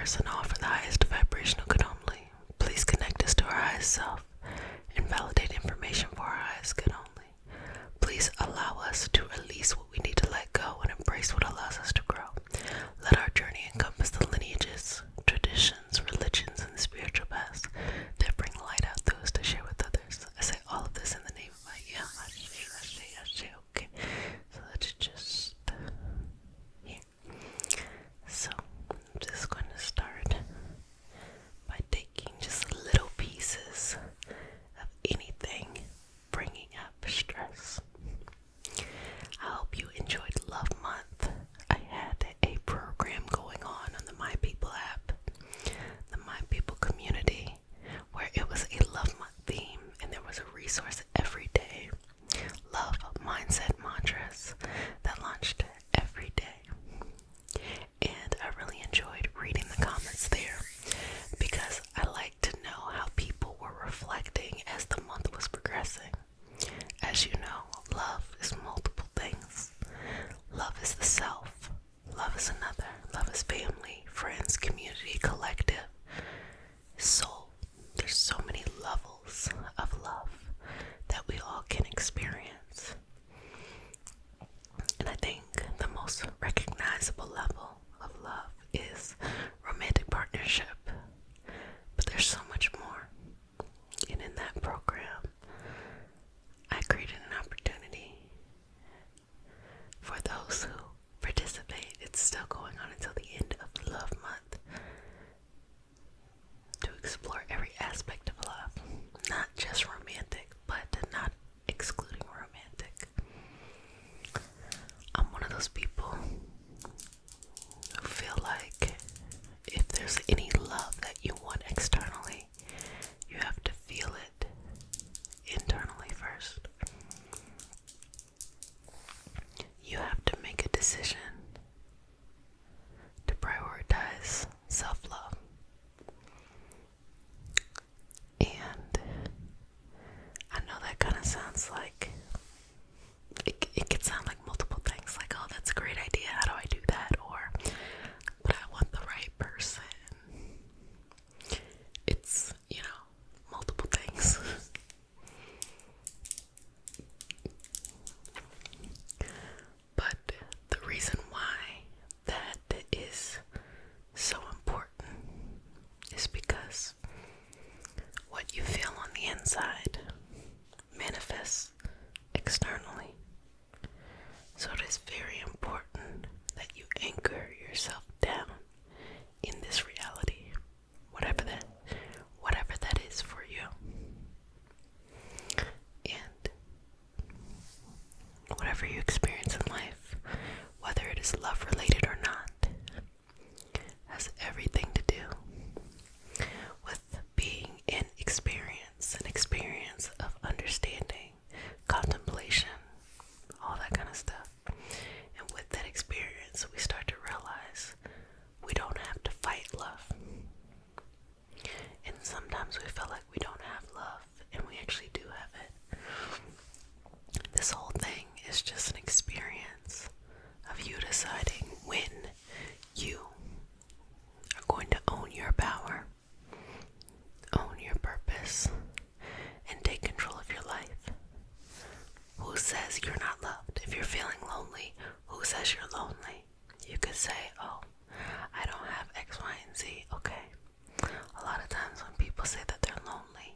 arsenal for the highest vibrational good only. Please connect us to our highest self and validate information for our highest good only. Please allow us to release what we need to let go and embrace what allows us to grow. Let our journey encompass the lineages, traditions, religions, and the spiritual paths that bring light out those to share with others. I say all of this in the name of I am. Okay. So let's just here. So I'm just going to start by taking just little pieces of anything bringing up stress. I hope you enjoyed Love Month. I had a program going on the My People app, the My People community, where it was a Love Month theme, and there was a resource every day. Love mindset mantras that launched every day. And I really enjoyed reading the comments there because I like to know how people were reflecting as the month was progressing. As you know, love is multiple things. Love is the self. Love is another. Love is family, friends, community, collective, soul. There's so many levels of love that we all can experience. And I think the most recognizable level of love is romantic partnership. But there's so much more. And in that program, I created an opportunity for those who participate. It's still going on until the end of the Love Month, to explore every aspect of love, not just romantic, but not excluding romantic. I'm one of those people who feel like if there's any love that you want externally, you have to feel it internally first. You have to make a decision to prioritize self-love. And I know that kind of sounds like it could sound like multiple things, like, oh, that's a great idea, how do I do that? Or, but I want the right person. It's, multiple things. But the reason why that is so important is because what you feel on the inside manifests externally. So it is very important that you anchor yourself down in this reality, whatever that is for you. And whatever you experience in life, whether it is love related or not, has everything to do with being in an experience of understanding, contemplation, all that kind of stuff. And with that experience, we start to realize we don't have to fight love. And sometimes we feel like we don't have love, and we actually do have it. This whole thing is just an experience of you deciding when you are going to own your power, own your purpose, and take control of your life. Who says you're not loved? If you're feeling lonely, who says you're lonely? You could say, oh, I don't have X, Y, and Z. Okay. A lot of times when people say that they're lonely,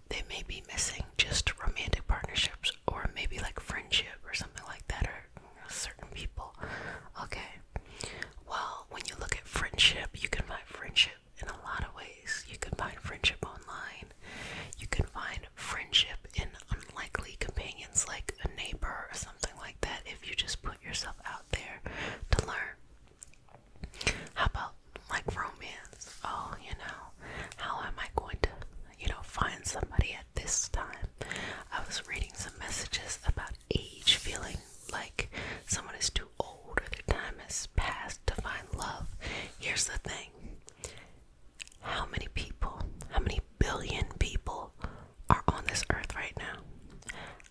they may be missing just romantic partnerships, or maybe like friendship or something like that, or certain people. Okay. Well, when you look at friendship, you can find friendship in a lot of ways. You can find friendship online. You can find friendship in unlikely companions like a neighbor or something like that, if you just put yourself out there to learn. How about like romance? Oh, how am I going to, find somebody at this time? I was reading some messages about age, feeling like someone is too old or their time has passed to find love. Here's the thing. How many billion people are on this earth right now?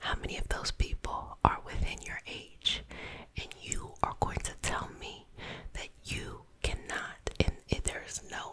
How many of those people are within your age? And you are going to tell me that you cannot, and there is no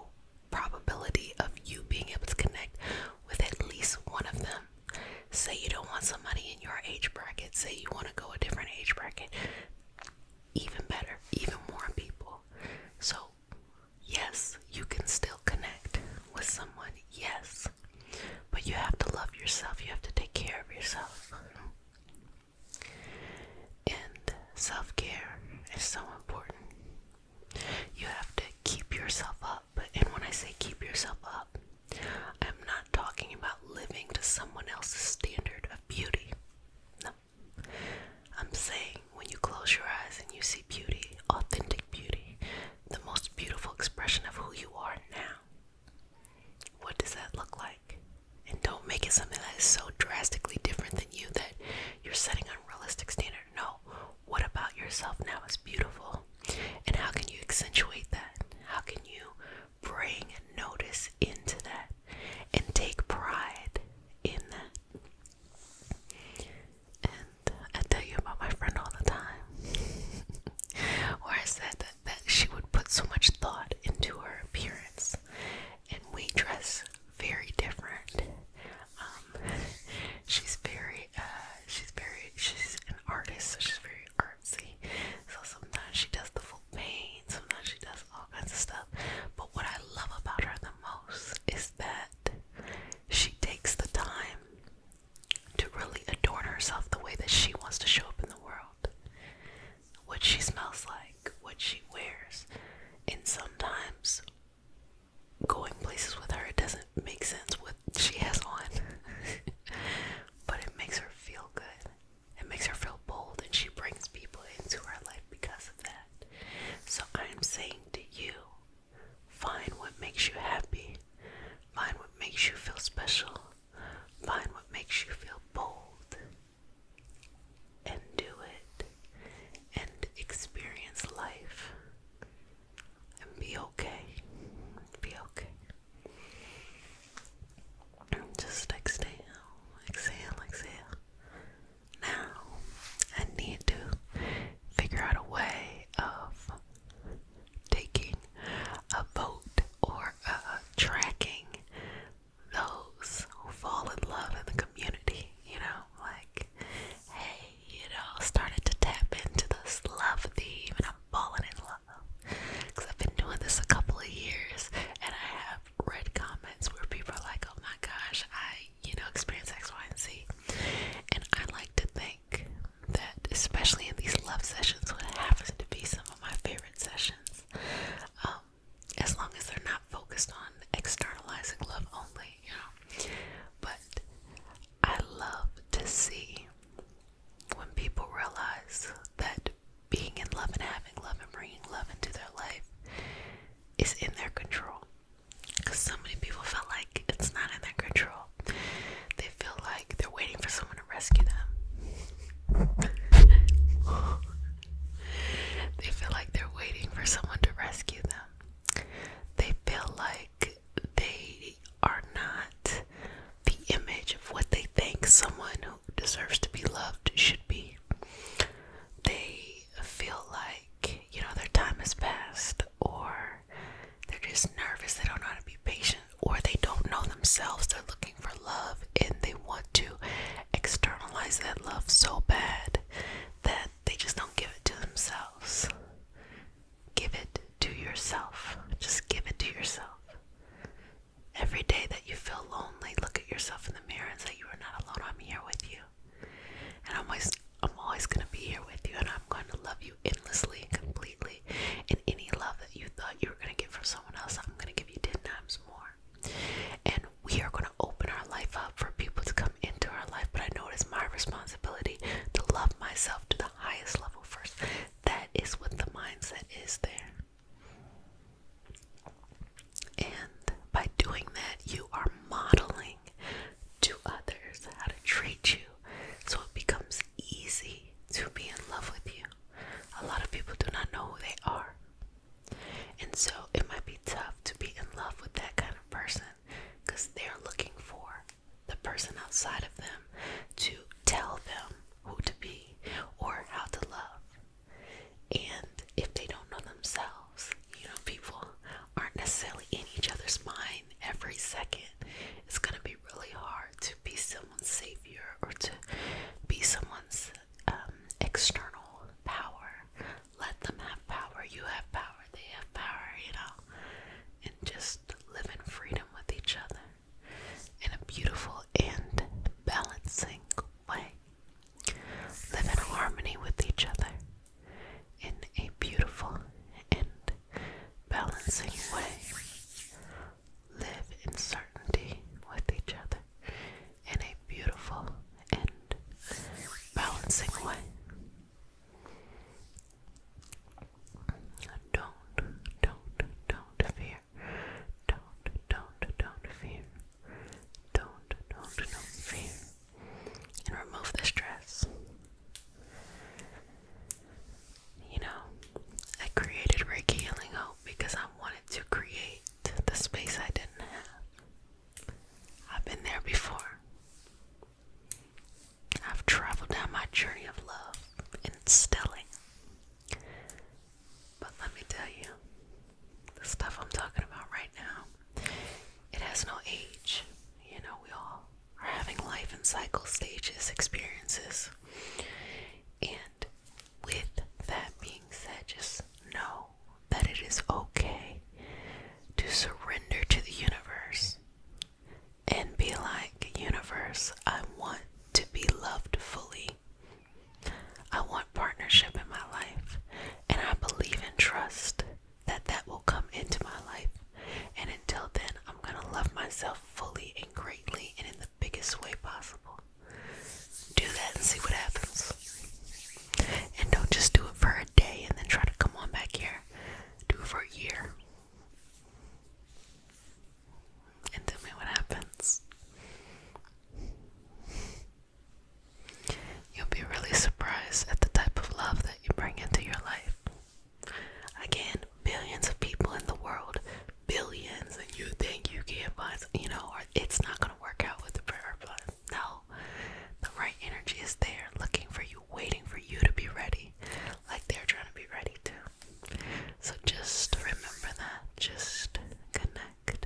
bring notice into that and take pride in that. And I tell you about my friend all the time, where I said that she would put so much thought into her appearance, and we dress very different. She's an artist, so she's very artsy. So sometimes she does the full paint, sometimes she does all kinds of stuff. But what I love about her the most is that she takes the time to really adorn herself the way that she wants to show up in the world. What she smells like, what she wears. And sometimes going places with her, it doesn't make sense what she has on. But it makes her feel good. It makes her feel bold, and she brings people into her life because of that. So I am saying to you, find what makes you happy. Find what makes you feel special. Find what makes you feel bold. And do it. And experience life. And be okay. Be okay. Just exhale. Exhale, exhale. Now, I need to figure out a way of taking a vote or tracking those who fall in love in the community, like, hey, started to tap into this love theme, and I'm falling in love, because I've been doing this a couple of years, and I have read comments where people are like, oh my gosh, I experience X, Y, and Z, and I like to think that, especially in these love sessions, what happens to be some of my favorite sessions, as long as they're not focused on externalizing love only, but I love to see when people realize that being in love and having love and bringing love into their life is in their control. Because so many people feel like it's not in their control. They feel like they're waiting for someone to rescue them. They feel like they're waiting for someone to rescue them. They feel like they are not the image of what they think someone who deserves to be loved should be. They feel like, their time has passed, or they're just nervous, they don't know how to be patient, or they don't know themselves, they're looking for love, and they want to externalize that love so bad that they just don't give it to themselves. Give it to yourself. Just give it to yourself. Every day that you feel lonely, look at yourself in the mirror and say, you are not alone, I'm here with you. And I'm always going to be here with you, and I'm going to love you endlessly and completely. And any love that you thought you were going to get from someone else, I'm going to give you 10 times more. And we are going to open our life up for people to come into our life, but I know it is my responsibility to love myself to the highest level first. That is what the mindset is there. And by doing that, you are modeling to others how to treat you, so it becomes easy to be in love with you. A lot of people do not know who they are, and so it might be tough to be in love with that kind of person, because they're looking for the person outside of them to tell them who to be or how to love. And if they don't know themselves, people aren't necessarily in each other's mind every second. It's going to be really hard to be someone's savior or to be someone's external power. Let them have power. You have power. They have power, and just live in freedom with each other in a beautiful and balancing way. Live in harmony with each other in a beautiful and balancing way. yourself fully and greatly and in the biggest way possible. Do that and see what happens. And don't just do it for a day and then try to come on back here. Do it for a year. And tell me what happens. You'll be really surprised at the type of love that you bring into your life. Again, billions of people in the world, billions, and you think you can't find, or it's not going to work out with the prayer plan. No, the right energy is there, looking for you, waiting for you to be ready, like they're trying to be ready too. So just remember that. Just connect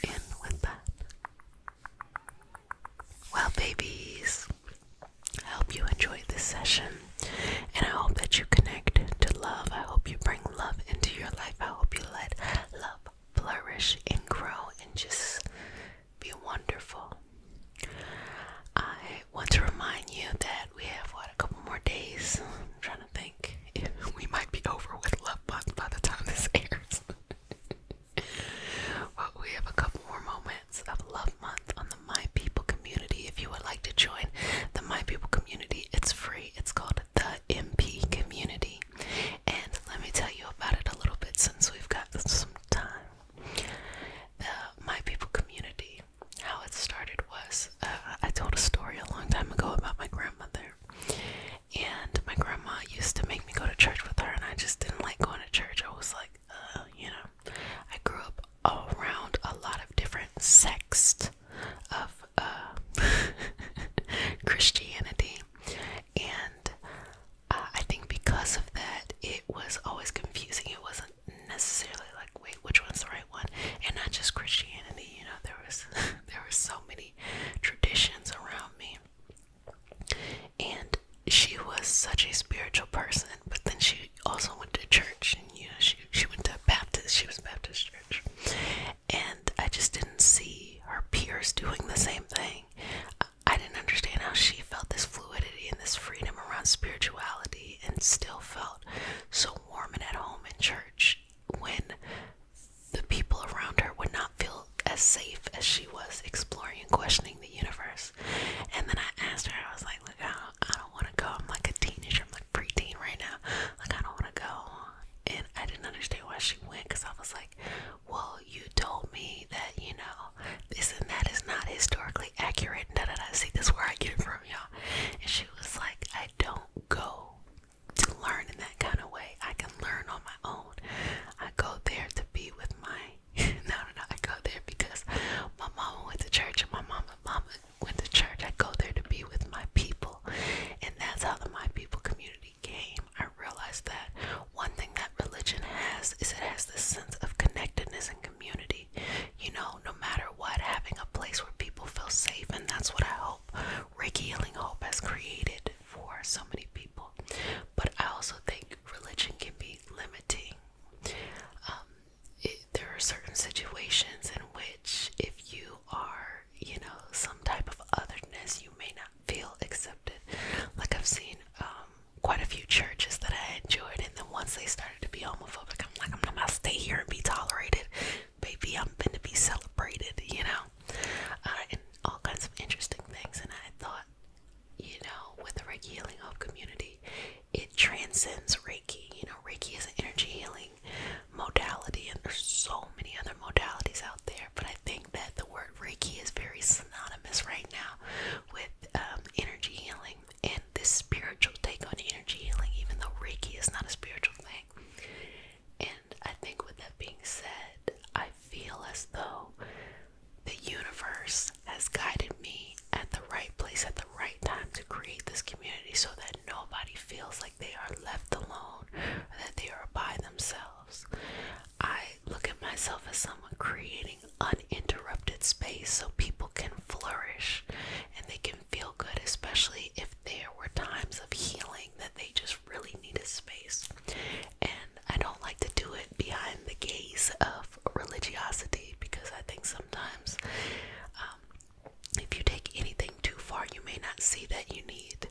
in with that. Well, babies, I hope you enjoyed this session, and I hope that you connect to love. I hope you bring love into your life. I hope you let love flourish and grow and just be wonderful. I want to remind you that we have, a couple more days. I'm trying to think if we might be over with Love Month by the time this airs. But we have a couple more moments of Love Month on the My People community. If you would like to join the My People community, it's free. It's called the MP community. And let me tell you about it a little bit since we've got some time. The My People community, how it started was, I told a story a long time ago about my grandmother. And my grandma used to make me go to church with her, and I just didn't like going to church. I was like, I grew up around a lot of different sects of Christianity, and I think because of that, it was always confusing. It wasn't necessarily like, wait, which one's the right one? And not just Christianity, there were so many traditions around me. And she was such a spiritual person, but then she also went to church, and she went to she was Baptist church, and I just didn't see her peers doing the same thing. I didn't understand how she felt this fluidity and this freedom around spirituality and still felt so warm and at home in church when the people around her would not feel as safe as she was exploring and questioning the universe. And then I asked her, I was like, look, I don't want to go. I'm like a teenager. I'm like preteen right now. Like, I don't want to go. And I didn't understand why she went, because I was like, well, you told me that, this and that is not historically accurate. And See, this is where I get it from, y'all. And she was like, I don't go to learn in that kind of way. I can learn on my own. I go there to be with my no, I go there because my mama went to church and my mama went to church. I go there to be with my people, and that's how the My People community came. I realized that one thing that religion has is it has this sense of connectedness and community. No matter what, having a place where people feel safe, and that's what I hope Reiki Healing Hope has created for so many people. But I also think religion can be limiting. There are certain situations in which if you are, some type of otherness, you may not feel accepted. Like I've seen quite a few churches that I enjoyed, and then once they started to be homophobic, I'm like, I'm not gonna stay here and be tolerated. Baby, I'm going to be celebrated, and all kinds of interesting things. And I thought, with the Reiki Healing Hope community, it transcends Reiki. Reiki is an energy healing modality, and there's so many other modalities out there. But I think that the word Reiki is very synonymous right now with energy healing and this spiritual take on energy healing, even though Reiki is not a spiritual thing. And I think with that being said, I feel as though the universe has guided me at the right place at the right time to create this community so that nobody feels like they are left alone or that they are by themselves. I look at myself as someone creating uninterrupted space so people can flourish and they can feel good, especially if there were times of healing that they just really needed space. And I don't like to do it behind the gaze of religiosity, because I think sometimes if you take anything too far, you may not see that you need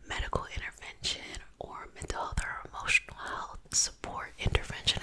medical intervention or mental health or emotional health support intervention